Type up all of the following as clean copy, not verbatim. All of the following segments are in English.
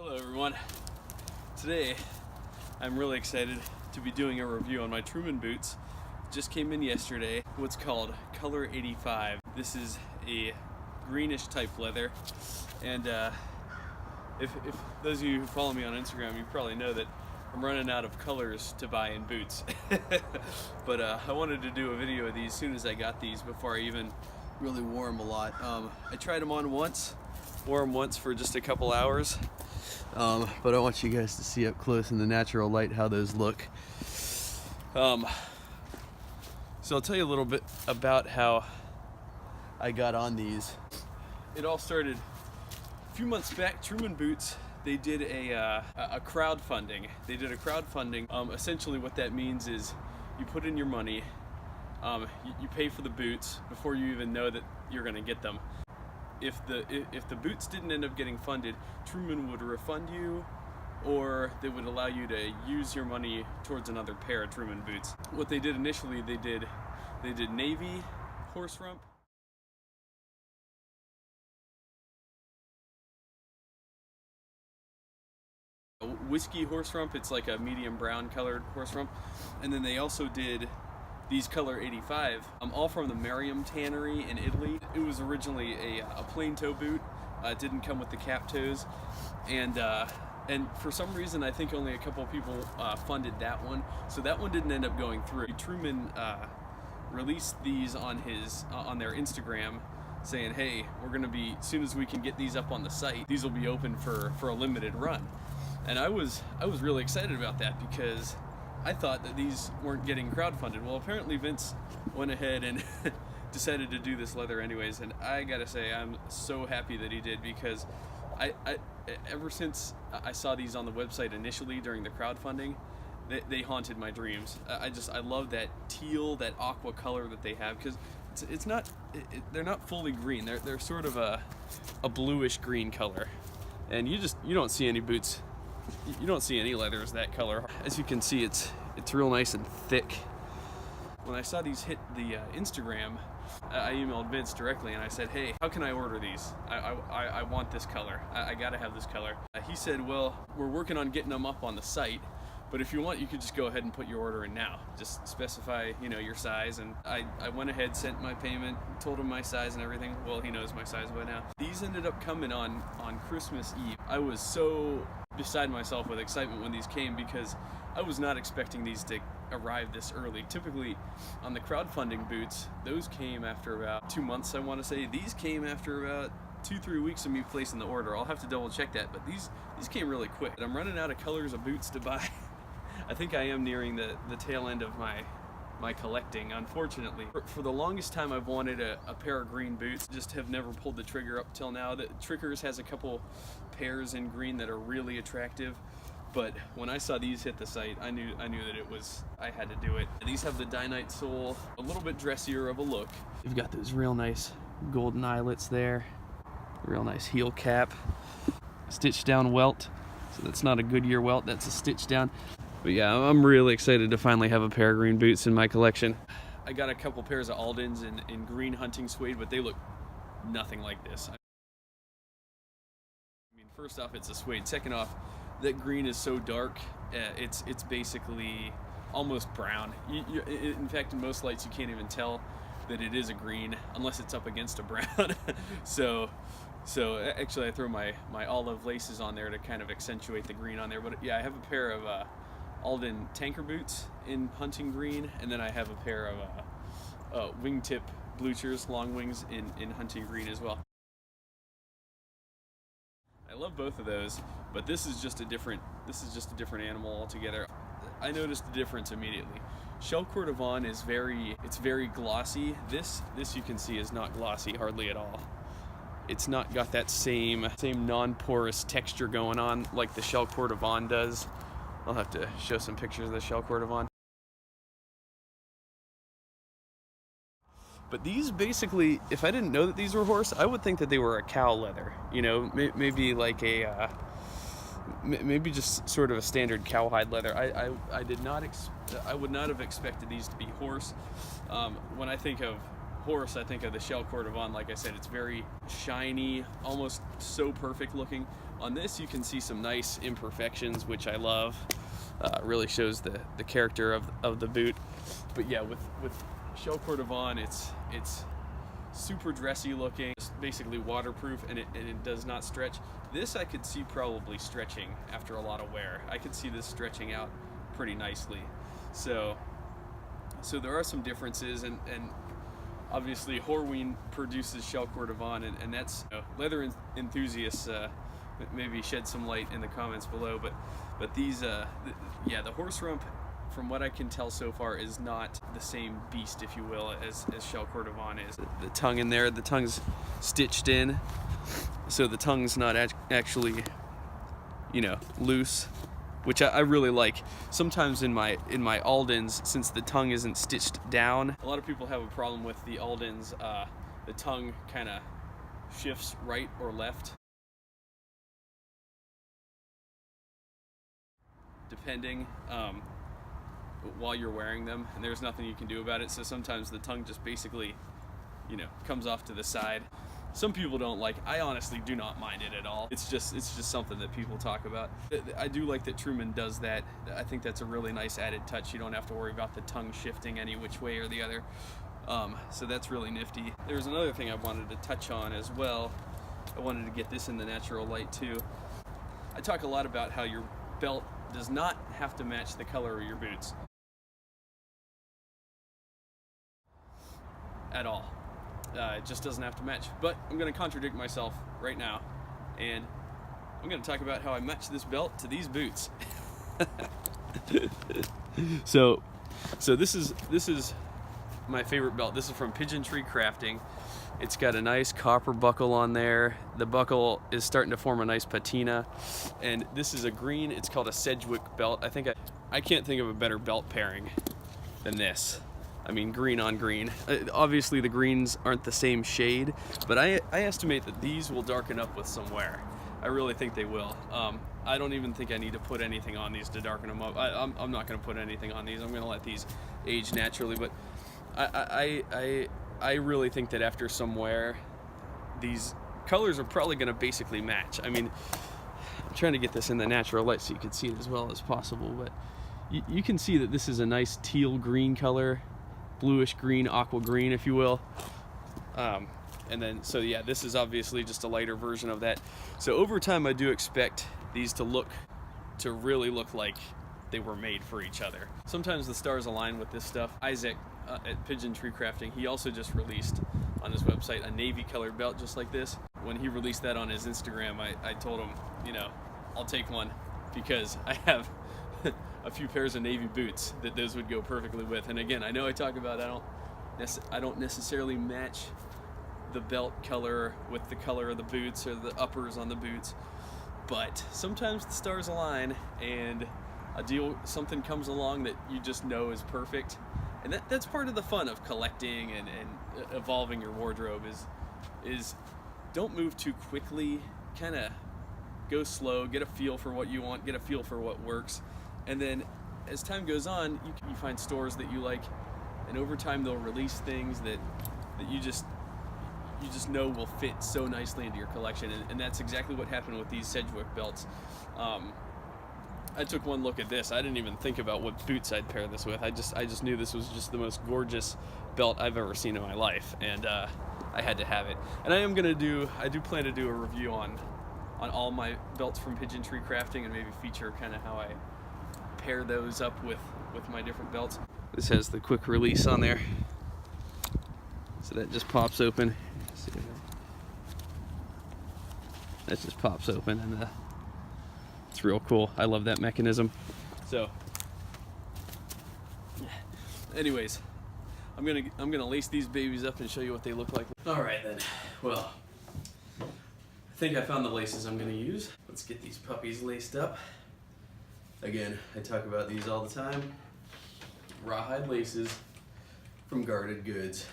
Hello everyone. Today I'm really excited to be doing a review on my Truman Boots. Just came in yesterday. What's called Color 85. This is a greenish type leather, and if those of you who follow me on Instagram, you probably know that I'm running out of colors to buy in boots. But I wanted to do a video of these as soon as I got these before I even really wore them a lot. I tried them on once, wore them once for just a couple hours. But I want you guys to see up close in the natural light how those look. So I'll tell you a little bit about how I got on these. It all started a few months back. Truman Boots, they did a crowdfunding. They did a crowdfunding. Essentially what that means is you put in your money, you pay for the boots before you even know that you're gonna get them. If the boots didn't end up getting funded, Truman would refund you, or they would allow you to use your money towards another pair of Truman boots. What they did initially, they did navy, horse rump, whiskey horse rump. It's like a medium brown colored horse rump, and then they also did these Color 85, all from the Maryam Tannery in Italy. It was originally a plain toe boot. It didn't come with the cap toes, and for some reason I think only a couple of people funded that one, so that one didn't end up going through. Truman released these on their Instagram, saying, "Hey, we're gonna be, as soon as we can get these up on the site, these will be open for a limited run." And I was really excited about that because I thought that these weren't getting crowdfunded. Well, apparently Vince went ahead and decided to do this leather anyways, and I gotta say I'm so happy that he did, because I ever since I saw these on the website initially during the crowdfunding, they haunted my dreams. I love that teal, that aqua color that they have, because they're not fully green. They're sort of a bluish green color, and you don't see any boots. You don't see any leathers that color. As you can see, it's real nice and thick. When I saw these hit the Instagram, I emailed Vince directly and I said, "Hey, how can I order these? I want this color. I gotta have this color." He said, "Well, we're working on getting them up on the site, but if you want, you could just go ahead and put your order in now. Just specify, your size." And I went ahead, sent my payment, told him my size and everything. Well, he knows my size by now. These ended up coming on Christmas Eve. I was so beside myself with excitement when these came, because I was not expecting these to arrive this early. Typically on the crowdfunding boots, those came after about 2 months, I want to say. These came after about 2-3 weeks of me placing the order. I'll have to double check that, but these came really quick. I'm running out of colors of boots to buy. I think I am nearing the tail end of my collecting, unfortunately. For the longest time I've wanted a pair of green boots, just have never pulled the trigger up till now. The Trickers has a couple pairs in green that are really attractive, but when I saw these hit the site, I knew that I had to do it. These have the Dynite sole, a little bit dressier of a look. You've got those real nice golden eyelets there, real nice heel cap, stitched down welt. So that's not a Goodyear welt, that's a stitch down. But yeah, I'm really excited to finally have a pair of green boots in my collection. I got a couple pairs of Aldens in green hunting suede, but they look nothing like this. I mean, first off, it's a suede. Second off, that green is so dark, it's basically almost brown. In fact, in most lights, you can't even tell that it is a green unless it's up against a brown. So actually, I throw my olive laces on there to kind of accentuate the green on there. But yeah, I have a pair of Alden tanker boots in hunting green, and then I have a pair of wingtip Bluchers, long wings, in hunting green as well. I love both of those, but this is just a different animal altogether. I noticed the difference immediately. Shellcore Devon is very glossy. This you can see is not glossy hardly at all. It's not got that same non-porous texture going on like the Shellcore Devon does. I'll have to show some pictures of the Shellcore Devon. But these basically, if I didn't know that these were horse, I would think that they were a cow leather. Maybe like maybe just sort of a standard cowhide leather. I would not have expected these to be horse. When I think of horse, I think of the Shellcore Devon. Like I said, it's very shiny, almost so perfect looking. On this, you can see some nice imperfections, which I love. Really shows the character of the boot. But yeah, with Shellcore Devon, it's super dressy looking. It's basically waterproof, and it does not stretch. This I could see probably stretching after a lot of wear. I could see this stretching out pretty nicely. So there are some differences, and obviously Horween produces Shellcore Devon, and that's, you know, leather enthusiasts maybe shed some light in the comments below. But these yeah, the horse rump, from what I can tell so far, is not the same beast, if you will, as Shellcore Devon is. The tongue in there, the tongue's stitched in, so the tongue's not actually, you know, loose, which I really like. Sometimes in my Aldens, since the tongue isn't stitched down, a lot of people have a problem with the Aldens. The tongue kind of shifts right or left, depending, while you're wearing them, and there's nothing you can do about it. So sometimes the tongue just basically, you know, comes off to the side. Some people don't like. I honestly do not mind it at all. It's just something that people talk about. I do like that Truman does that. I think that's a really nice added touch. You don't have to worry about the tongue shifting any which way or the other. So that's really nifty. There's another thing I wanted to touch on as well. I wanted to get this in the natural light too. I talk a lot about how your belt does not have to match the color of your boots at all. It just doesn't have to match. But I'm going to contradict myself right now, and I'm going to talk about how I match this belt to these boots. So this is my favorite belt. This is from Pigeon Tree Crafting. It's got a nice copper buckle on there. The buckle is starting to form a nice patina, and this is a green. It's called a Sedgwick belt. I can't think of a better belt pairing than this. I mean, green on green. Obviously the greens aren't the same shade, but I estimate that these will darken up with some wear. I really think they will. I don't even think I need to put anything on these to darken them up. I'm not going to put anything on these. I'm going to let these age naturally, but I really think that after some wear, these colors are probably going to basically match. I mean, I'm trying to get this in the natural light so you can see it as well as possible, but you can see that this is a nice teal green color, bluish green, aqua green, if you will. And then, so yeah, this is obviously just a lighter version of that. So over time, I do expect these to really look like they were made for each other. Sometimes the stars align with this stuff. Isaac at Pigeon Tree Crafting, he also just released on his website a navy colored belt just like this. When he released that on his Instagram, I told him, you know, I'll take one, because I have a few pairs of navy boots that those would go perfectly with. And again, I know I talk about I don't necessarily match the belt color with the color of the boots or the uppers on the boots, but sometimes the stars align and something comes along that you just know is perfect. And that's part of the fun of collecting and evolving your wardrobe is don't move too quickly. Kind of go slow, get a feel for what you want, get a feel for what works. And then as time goes on, you find stores that you like, and over time they'll release things that you just know will fit so nicely into your collection. And that's exactly what happened with these Sedgwick belts. I took one look at this. I didn't even think about what boots I'd pair this with. I just knew this was just the most gorgeous belt I've ever seen in my life, and I had to have it. And I do plan to do a review on all my belts from Pigeon Tree Crafting, and maybe feature kind of how I pair those up with my different belts. This has the quick release on there, so that just pops open. That just pops open, and it's real cool. I love that mechanism. So anyways, I'm gonna lace these babies up and show you what they look like. All right then. Well, I think I found the laces I'm gonna use. Let's get these puppies laced up. Again, I talk about these all the time. Rawhide laces from Guarded Goods.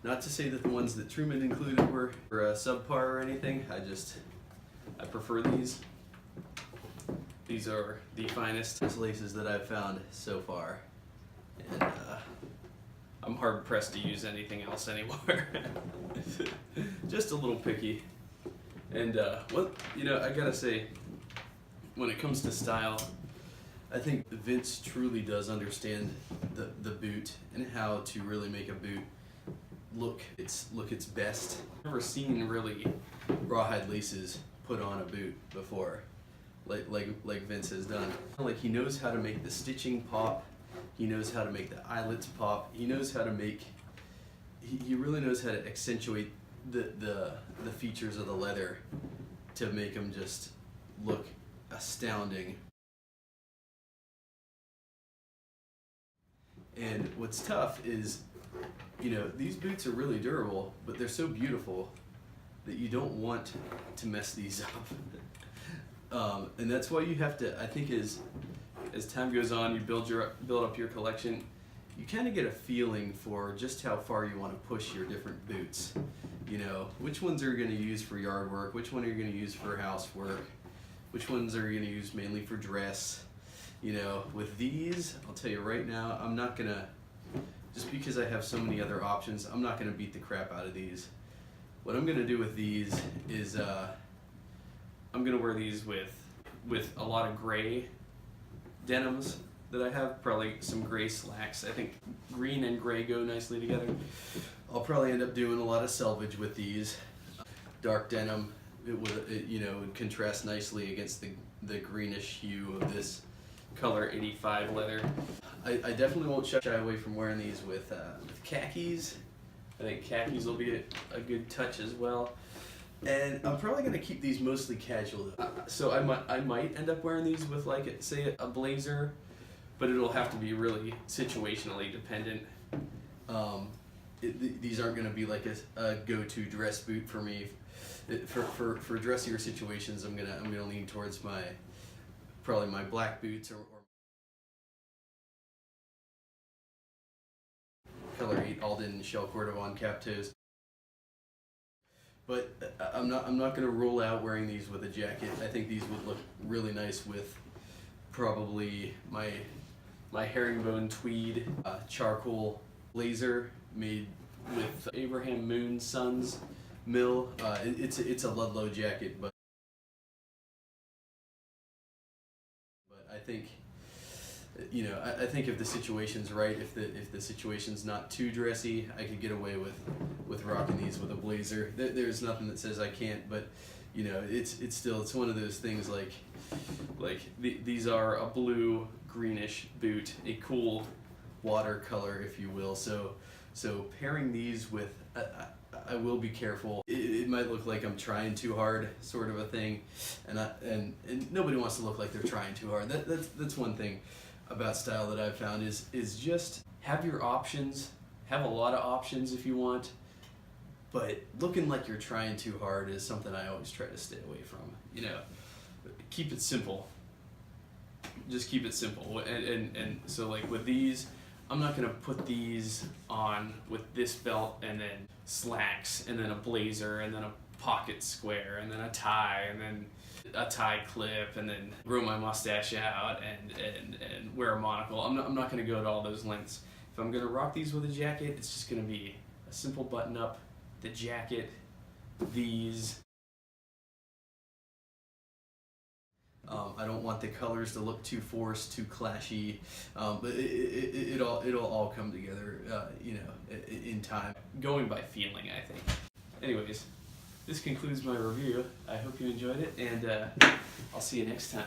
Not to say that the ones that Truman included were subpar or anything. I prefer these. These are the finest laces that I've found so far, and I'm hard pressed to use anything else anymore. Just a little picky. And I gotta say, when it comes to style, I think Vince truly does understand the boot and how to really make a boot look its best. I've never seen really rawhide laces put on a boot before, like Vince has done. Like, he knows how to make the stitching pop. He knows how to make the eyelets pop. He knows how to make. He really knows how to accentuate the features of the leather to make them just look astounding. And what's tough is, these boots are really durable, but they're so beautiful that you don't want to mess these up. And that's why you have to, I think, as time goes on, you build up your collection, you kind of get a feeling for just how far you want to push your different boots. Which ones are you going to use for yard work, which one are you going to use for housework, which ones are you going to use mainly for dress. With these, I'll tell you right now, I'm not going to, just because I have so many other options, I'm not going to beat the crap out of these. What I'm going to do with these is I'm going to wear these with a lot of gray denims that I have, probably some gray slacks. I think green and gray go nicely together. I'll probably end up doing a lot of selvage with these. Dark denim, it would contrast nicely against the greenish hue of this color 85 leather. I definitely won't shy away from wearing these with khakis. I think khakis will be a good touch as well. And I'm probably going to keep these mostly casual. So I might end up wearing these with, like, say, a blazer, but it'll have to be really situationally dependent. These aren't going to be like a go-to dress boot for me. For dressier situations, I'm gonna lean towards probably my black boots or color 8 Alden Shellcore Devon cap toes. But I'm not going to rule out wearing these with a jacket. I think these would look really nice with probably my herringbone tweed charcoal blazer made with Abraham Moon's Sons mill. It's a Ludlow jacket, but I think, I think if the situation's right, if the situation's not too dressy, I could get away with rocking these with a blazer. There's nothing that says I can't, but it's one of those things like these are a blue greenish boot, a cool watercolor, if you will. So pairing these with, I will be careful. It might look like I'm trying too hard, sort of a thing, and nobody wants to look like they're trying too hard. That's one thing about style that I've found is just have your options, have a lot of options if you want, but looking like you're trying too hard is something I always try to stay away from. Keep it simple. Just keep it simple, and so, like, with these, I'm not going to put these on with this belt and then slacks and then a blazer and then a pocket square and then a tie and then a tie clip and then grow my mustache out and wear a monocle. I'm not going to go to all those lengths. If I'm going to rock these with a jacket, it's just going to be a simple button up, the jacket, these. I don't want the colors to look too forced, too clashy, but it'll all come together, in time. Going by feeling, I think. Anyways, this concludes my review. I hope you enjoyed it, and I'll see you next time.